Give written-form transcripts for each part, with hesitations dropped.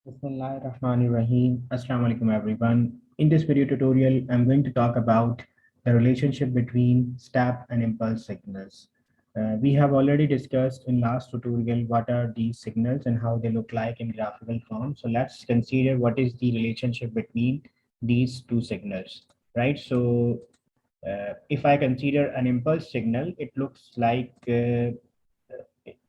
Bismillahirrahmanirrahim. Assalamu alaikum everyone. In this video tutorial, I'm going to talk about the relationship between step and impulse signals. We have already discussed in last tutorial what are these signals and how they look like in graphical form. So let's consider what is the relationship between these two signals, right? So if I consider an impulse signal, it looks like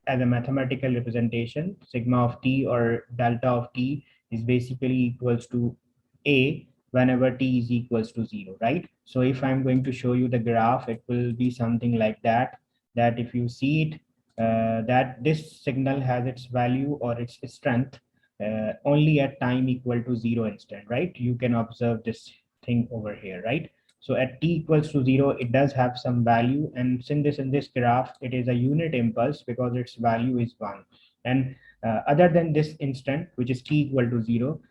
as a mathematical representation, sigma of t or delta of t is basically equals to a whenever t is equals to 0, right? So if I'm going to show you the graph, it will be something like that, that if you see it, that this signal has its value or its strength only at time equal to 0 instant, right? You can observe this thing over here, right? So at t equals to 0, it does have some value. And since this in this graph, it is a unit impulse because its value is 1. And other than this instant, which is t equal to 0,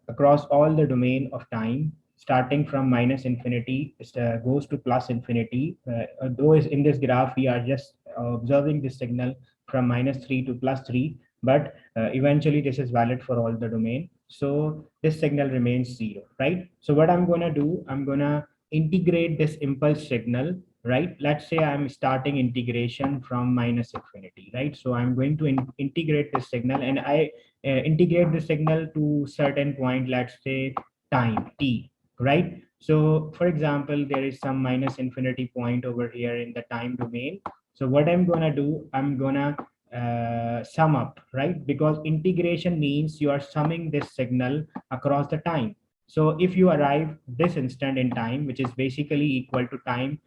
across all the domain of time, starting from minus infinity, goes to plus infinity. Though is in this graph, we are just observing this signal from minus 3 to plus 3, but eventually this is valid for all the domain. So this signal remains 0, right? So what I'm going to do, I'm going to integrate this impulse signal, right? Let's say I'm starting integration from minus infinity, right? So I'm going to integrate this signal, and I integrate the signal to certain point, let's say time t, right? So for example, there is some minus infinity point over here in the time domain. So what I'm going to do, I'm going to sum up, right? Because integration means you are summing this signal across the time. So if you arrive this instant in time, which is basically equal to time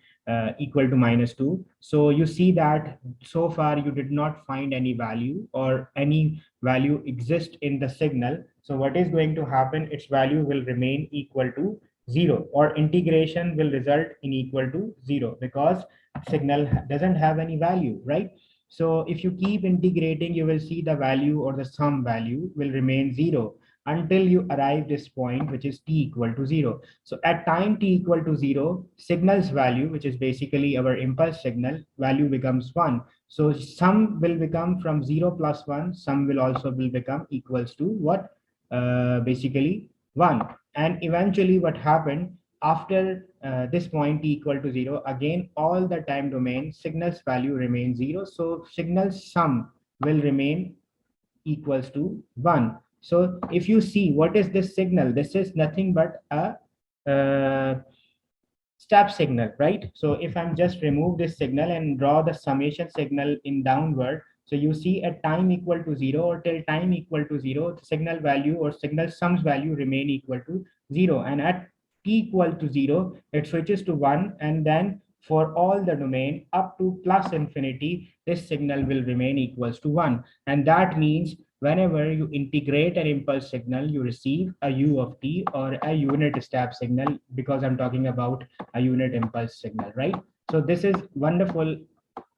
equal to minus 2, so you see that so far you did not find any value or any value exist in the signal. So what is going to happen, its value will remain equal to 0, or integration will result in equal to 0 because signal doesn't have any value, right? So if you keep integrating, you will see the value or the sum value will remain 0 until you arrive this point, which is t equal to 0. So at time t equal to 0, signal's value, which is basically our impulse signal, value becomes 1. So sum will become from 0 plus 1, sum will also will become equals to what? Basically 1. And eventually what happened, after this point t equal to 0, again all the time domain signal's value remains 0. So signal's sum will remain equals to 1. So if you see what is this signal, this is nothing but a step signal, right? So if I'm just remove this signal and draw the summation signal in downward, so you see at time equal to 0 or till time equal to 0, the signal value or signal sums value remain equal to 0. And at t equal to 0, it switches to 1. And then for all the domain up to plus infinity, this signal will remain equals to 1. And that means whenever you integrate an impulse signal, you receive a u of t or a unit step signal, because I'm talking about a unit impulse signal, right? So this is wonderful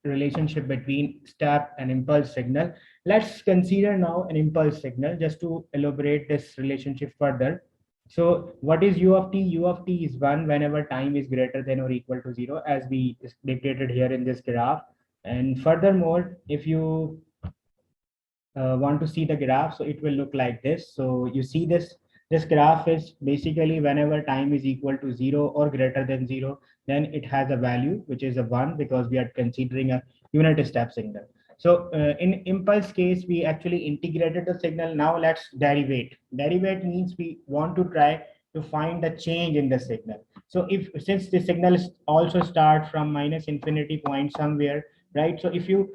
relationship between step and impulse signal. Let's consider now an impulse signal just to elaborate this relationship further. So what is u of t? U of t is 1 whenever time is greater than or equal to 0, as we dictated here in this graph. And furthermore, if you want to see the graph, so it will look like this. So you see this graph is basically whenever time is equal to 0 or greater than 0, then it has a value which is a 1, because we are considering a unit step signal. So in impulse case, we actually integrated the signal. Now let's derivate means we want to try to find the change in the signal. So if since the signal is also start from minus infinity point somewhere, right? So if you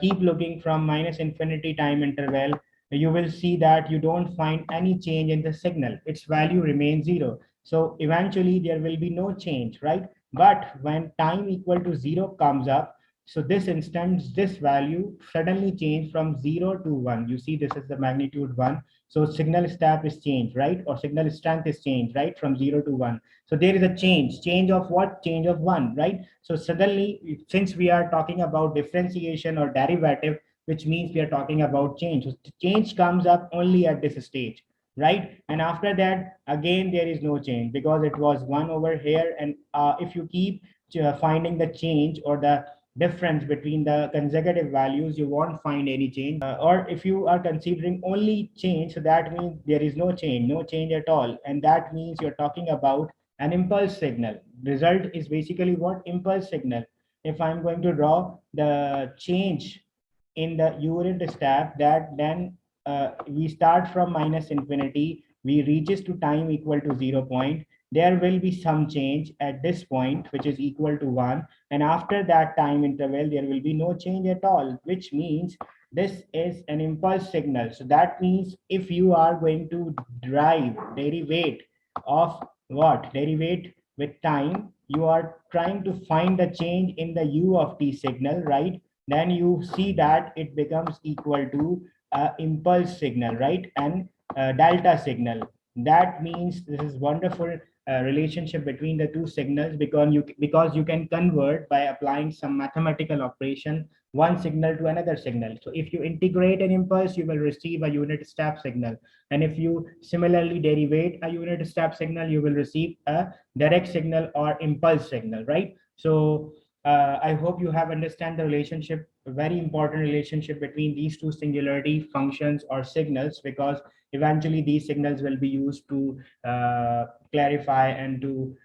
keep looking from minus infinity time interval, you will see that you don't find any change in the signal. Its value remains 0. So eventually there will be no change, right? But when time equal to 0 comes up, so this instance, this value suddenly changed from 0 to 1. You see, this is the magnitude 1. So signal step is changed, right? Or signal strength is changed, right? From 0 to 1. So there is a change of what? Change of 1, right? So suddenly, since we are talking about differentiation or derivative, which means we are talking about change. So change comes up only at this stage, right? And after that, again, there is no change because it was 1 over here. And if you keep finding the change or the difference between the consecutive values, you won't find any change. Or if you are considering only change, so that means there is no change at all. And that means you're talking about an impulse signal. Result is basically what? Impulse signal. If I'm going to draw the change in the unit step, that then we start from minus infinity, we reaches to time equal to 0 point. There will be some change at this point, which is equal to 1. And after that time interval, there will be no change at all, which means this is an impulse signal. So that means if you are going to drive derivate of what? Derivate with time, you are trying to find the change in the u of t signal, right? Then you see that it becomes equal to impulse signal, right? And delta signal. That means this is wonderful relationship between the two signals, because you can convert by applying some mathematical operation one signal to another signal. So if you integrate an impulse, you will receive a unit step signal, and if you similarly derivate a unit step signal, you will receive a direct signal or impulse signal, right? So I hope you have understand the relationship, very important relationship between these two singularity functions or signals, because eventually these signals will be used to clarify and to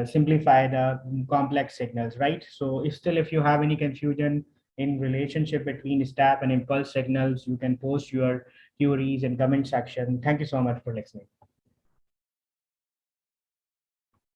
simplify the complex signals, right? So if you have any confusion in relationship between step and impulse signals, you can post your queries in comment section. Thank you so much for listening.